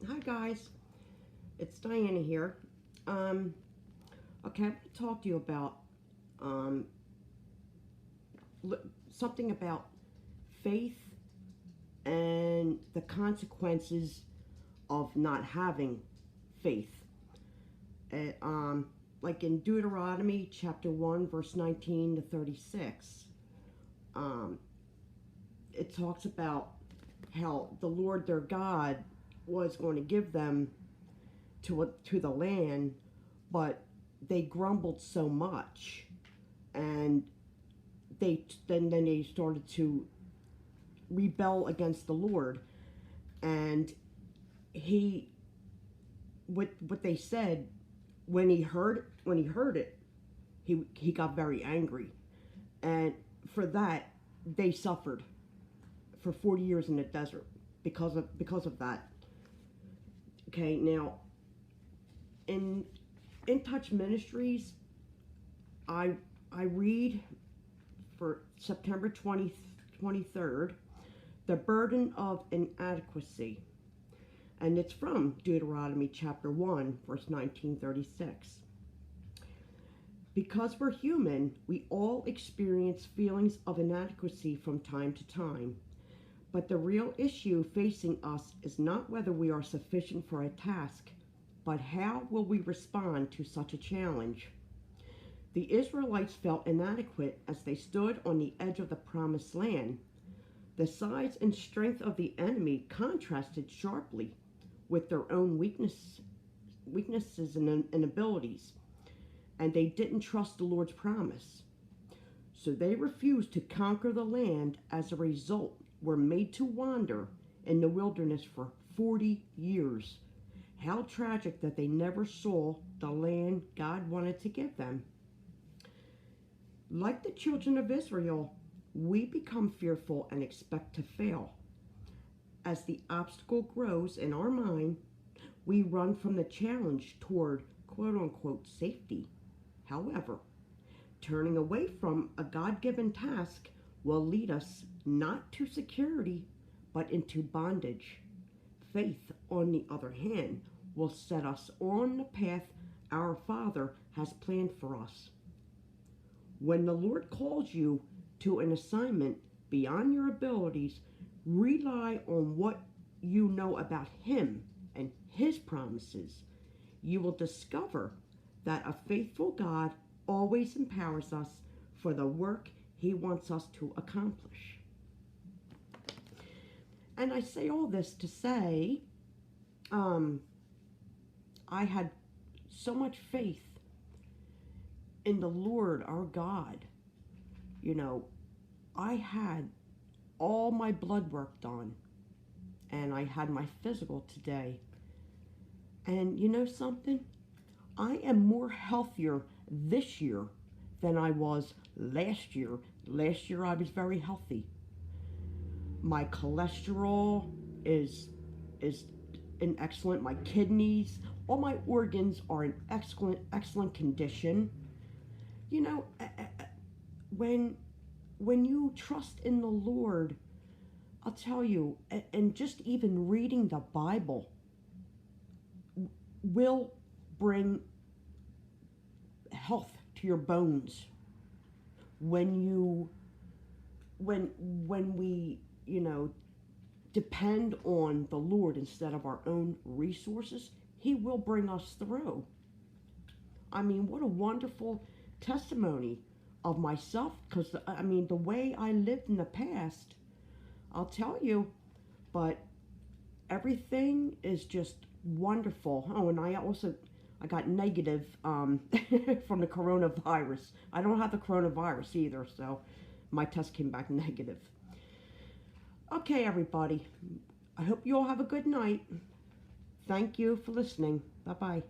Hi guys, it's Diana here. Um, okay, I'm going to talk to you about um, something about faith and the consequences of not having faith. Uh, um, like in Deuteronomy chapter 1, verse 19 to 36, um, it talks about how the Lord their God was going to give them to the land, but they grumbled so much, and then they started to rebel against the Lord, and he what they said when he heard it, he got very angry, and for that they suffered for 40 years in the desert because of that. Okay, now in In Touch Ministries, I I read for September 23rd, The Burden of Inadequacy. And it's from Deuteronomy chapter 1, verse 1936. Because we're human, we all experience feelings of inadequacy from time to time. But the real issue facing us is not whether we are sufficient for a task, but how will we respond to such a challenge? The Israelites felt inadequate as they stood on the edge of the promised land. The size and strength of the enemy contrasted sharply with their own weaknesses and abilities, and they didn't trust the Lord's promise. So they refused to conquer the land. As a result, were made to wander in the wilderness for 40 years. How tragic that they never saw the land God wanted to give them. Like the children of Israel, we become fearful and expect to fail. As the obstacle grows in our mind, we run from the challenge toward quote unquote safety. However, turning away from a God given task will lead us not to security, but into bondage. Faith, on the other hand, will set us on the path our Father has planned for us. When the Lord calls you to an assignment beyond your abilities, rely on what you know about Him and His promises. You will discover that a faithful God always empowers us for the work He wants us to accomplish. And I say all this to say, I had so much faith in the Lord our God. You know, I had all my blood work done, and I had my physical today. And you know something? I am more healthier this year than I was last year. Last year I was very healthy. My cholesterol is in excellent. My kidneys, all my organs are in excellent condition. You know, when when you trust in the Lord, I'll tell you, and just even reading the Bible will bring health to your bones. When you when we, depend on the Lord instead of our own resources, He will bring us through. I mean, what a wonderful testimony of myself, because the way I lived in the past, I'll tell you, but everything is just wonderful. Oh, and I got negative from the coronavirus. I don't have the coronavirus either, so my test came back negative. Okay, everybody. I hope you all have a good night. Thank you for listening. Bye-bye.